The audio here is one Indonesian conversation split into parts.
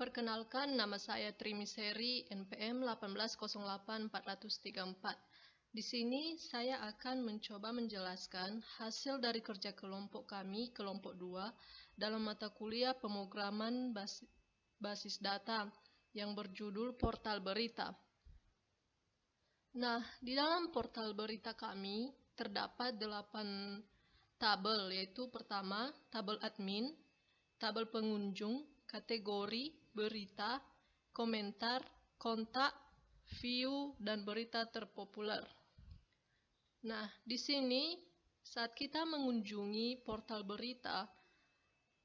Perkenalkan, nama saya Trimiseri, NPM 1808434. Di sini saya akan mencoba menjelaskan hasil dari kerja kelompok kami, kelompok 2, dalam mata kuliah pemrograman basis data yang berjudul Portal Berita. Nah, di dalam portal berita kami terdapat 8 tabel, yaitu pertama, tabel admin, tabel pengunjung, kategori, berita, komentar, kontak, view, dan berita terpopuler. Nah, di sini saat kita mengunjungi portal berita,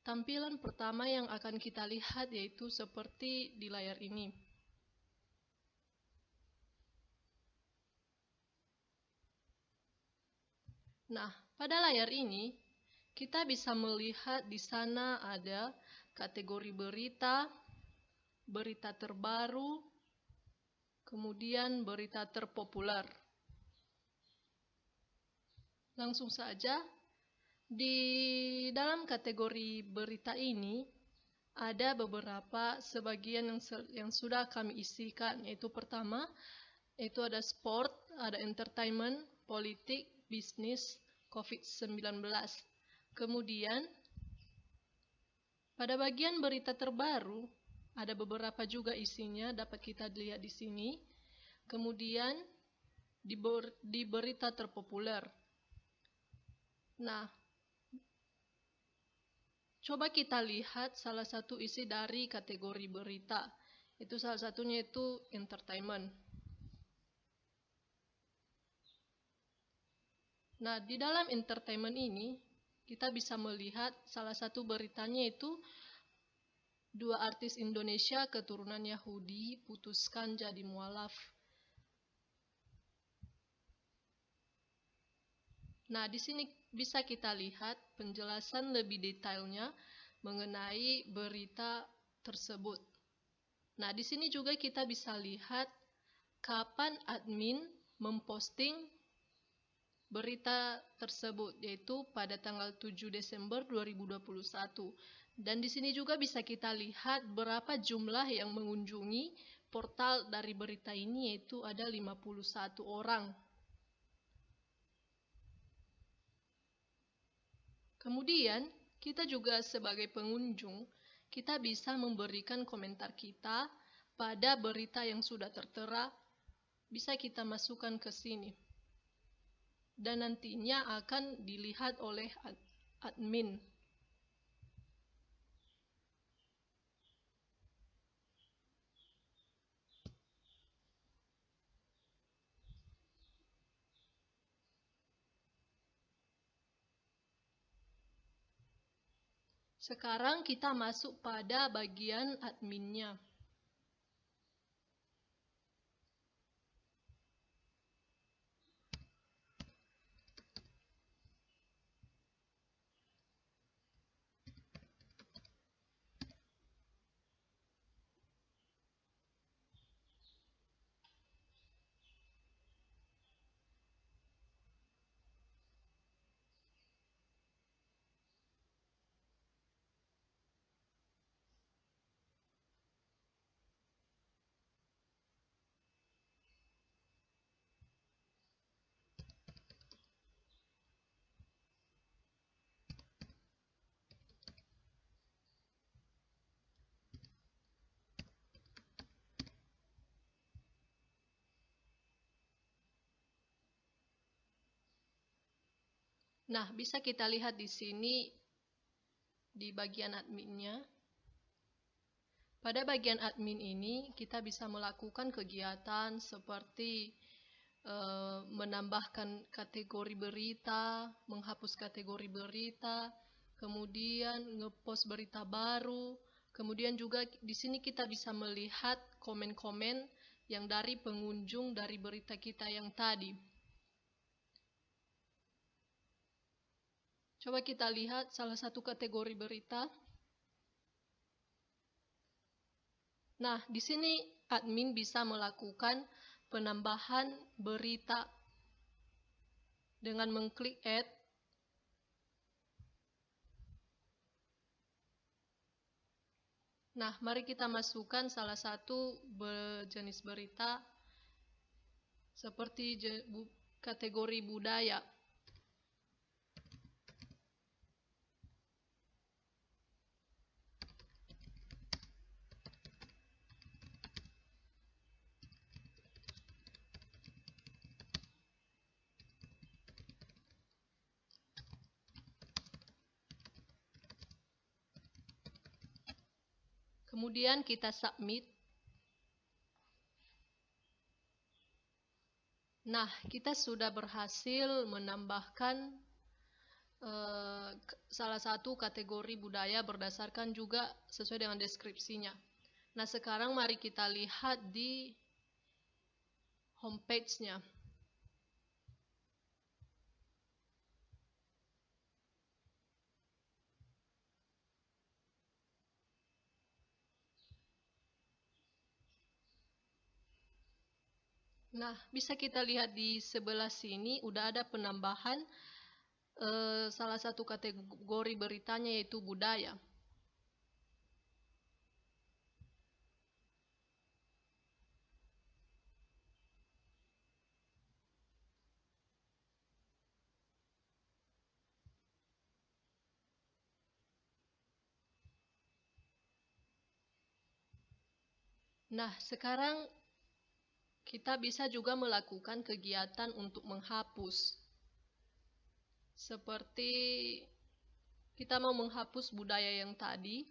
tampilan pertama yang akan kita lihat yaitu seperti di layar ini. Nah, pada layar ini kita bisa melihat di sana ada kategori berita, berita terbaru, kemudian berita terpopuler. Langsung saja, di dalam kategori berita ini ada beberapa sebagian yang sudah kami isikan, yaitu pertama, itu ada sport, ada entertainment, politik, bisnis, COVID-19. Kemudian, pada bagian berita terbaru, ada beberapa juga isinya, dapat kita lihat di sini. Kemudian, di berita terpopuler. Nah, coba kita lihat salah satu isi dari kategori berita. Itu salah satunya itu entertainment. Nah, di dalam entertainment ini, kita bisa melihat salah satu beritanya itu 2 artis Indonesia keturunan Yahudi putuskan jadi mualaf. Nah, di sini bisa kita lihat penjelasan lebih detailnya mengenai berita tersebut. Nah, di sini juga kita bisa lihat kapan admin memposting berita tersebut, yaitu pada tanggal 7 Desember 2021. Dan di sini juga bisa kita lihat berapa jumlah yang mengunjungi portal dari berita ini, yaitu ada 51 orang. Kemudian, kita juga sebagai pengunjung, kita bisa memberikan komentar kita pada berita yang sudah tertera, bisa kita masukkan ke sini. Dan nantinya akan dilihat oleh admin. Sekarang kita masuk pada bagian adminnya. Nah, bisa kita lihat di sini di bagian adminnya. Pada bagian admin ini, kita bisa melakukan kegiatan seperti menambahkan kategori berita, menghapus kategori berita, kemudian ngepost berita baru, kemudian juga di sini kita bisa melihat komen-komen yang dari pengunjung dari berita kita yang tadi. Coba kita lihat salah satu kategori berita. Nah, di sini admin bisa melakukan penambahan berita dengan mengklik add. Nah, mari kita masukkan salah satu jenis berita seperti kategori budaya. Kemudian kita submit. Nah, kita sudah berhasil menambahkan salah satu kategori budaya berdasarkan juga sesuai dengan deskripsinya. Nah, sekarang mari kita lihat di homepage-nya. Nah, bisa kita lihat di sebelah sini udah ada penambahan salah satu kategori beritanya yaitu budaya. Nah, sekarang kita bisa juga melakukan kegiatan untuk menghapus. Seperti kita mau menghapus budaya yang tadi,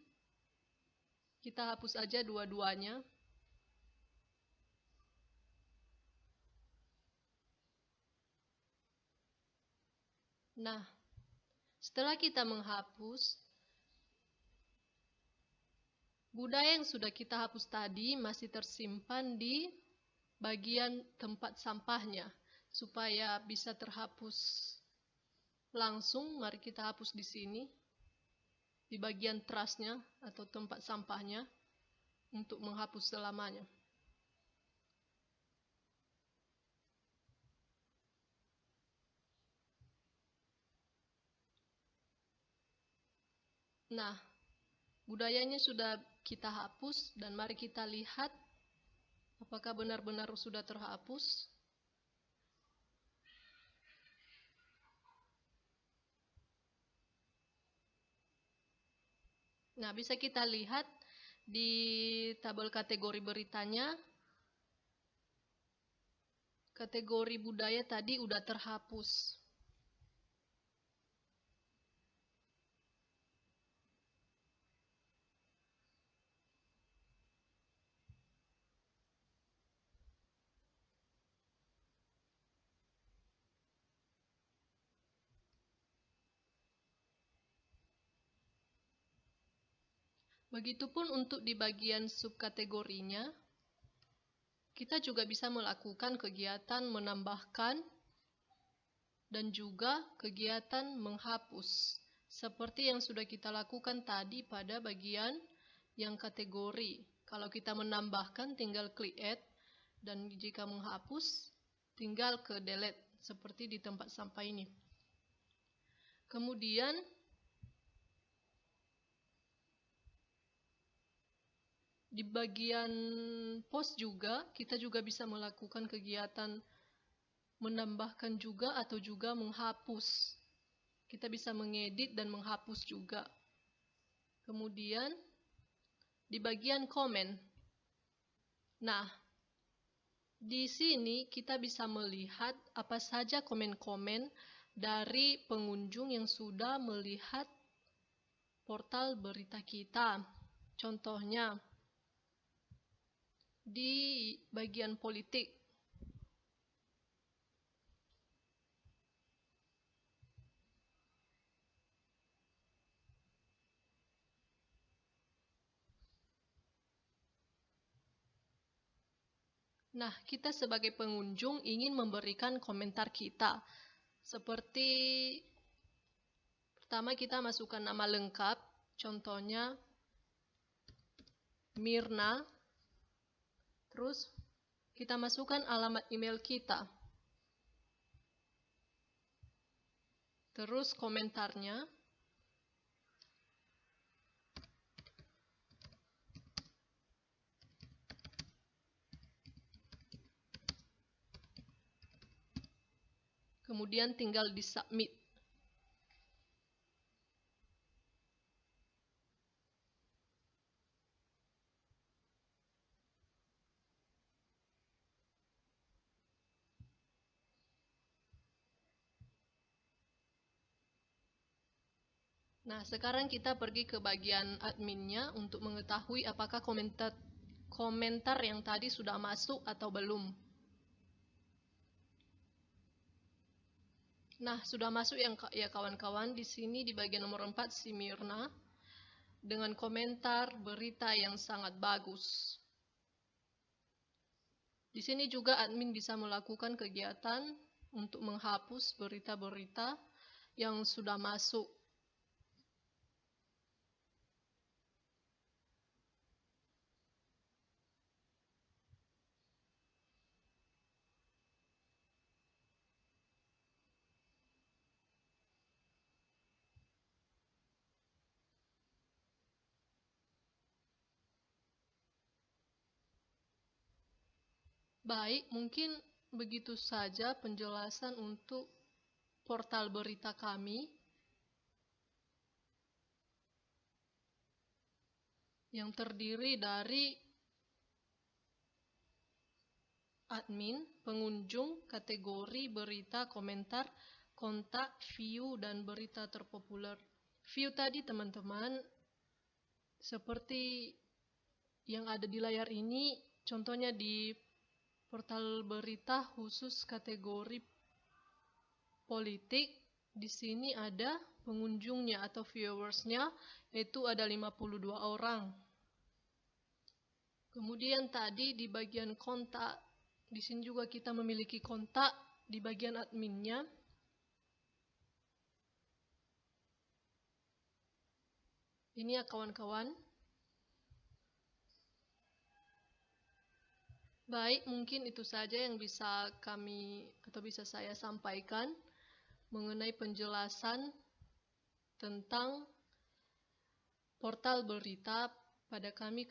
kita hapus aja dua-duanya. Nah, setelah kita menghapus, budaya yang sudah kita hapus tadi masih tersimpan di bagian tempat sampahnya. Supaya bisa terhapus langsung, mari kita hapus di sini, di bagian trashnya atau tempat sampahnya, untuk menghapus selamanya. Nah, budayanya sudah kita hapus dan mari kita lihat apakah benar-benar sudah terhapus. Nah, bisa kita lihat di tabel kategori beritanya, kategori budaya tadi udah terhapus. Begitupun untuk di bagian subkategorinya, kita juga bisa melakukan kegiatan menambahkan dan juga kegiatan menghapus. Seperti yang sudah kita lakukan tadi pada bagian yang kategori. Kalau kita menambahkan tinggal klik add, dan jika menghapus tinggal ke delete seperti di tempat sampah ini. Kemudian di bagian post juga kita juga bisa melakukan kegiatan menambahkan juga atau juga menghapus. Kita bisa mengedit dan menghapus juga. Kemudian di bagian komen. Nah, di sini kita bisa melihat apa saja komen-komen dari pengunjung yang sudah melihat portal berita kita. Contohnya di bagian politik. Nah, kita sebagai pengunjung ingin memberikan komentar kita. Seperti pertama kita masukkan nama lengkap, contohnya Mirna. Terus kita masukkan alamat email kita. Terus komentarnya. kemudian tinggal di submit. Nah, sekarang kita pergi ke bagian adminnya untuk mengetahui apakah komentar yang tadi sudah masuk atau belum. Nah, sudah masuk ya kawan-kawan. Di sini di bagian nomor 4 si Mirna dengan komentar berita yang sangat bagus. Di sini juga admin bisa melakukan kegiatan untuk menghapus berita-berita yang sudah masuk. Baik, mungkin begitu saja penjelasan untuk portal berita kami yang terdiri dari admin, pengunjung, kategori, berita, komentar, kontak, view, dan berita terpopuler. View tadi teman-teman, seperti yang ada di layar ini, contohnya di portal berita khusus kategori politik, di sini ada pengunjungnya atau viewersnya, yaitu ada 52 orang. Kemudian tadi di bagian kontak, di sini juga kita memiliki kontak di bagian adminnya. Ini ya kawan-kawan. Baik, mungkin itu saja yang bisa saya sampaikan mengenai penjelasan tentang portal berita pada kami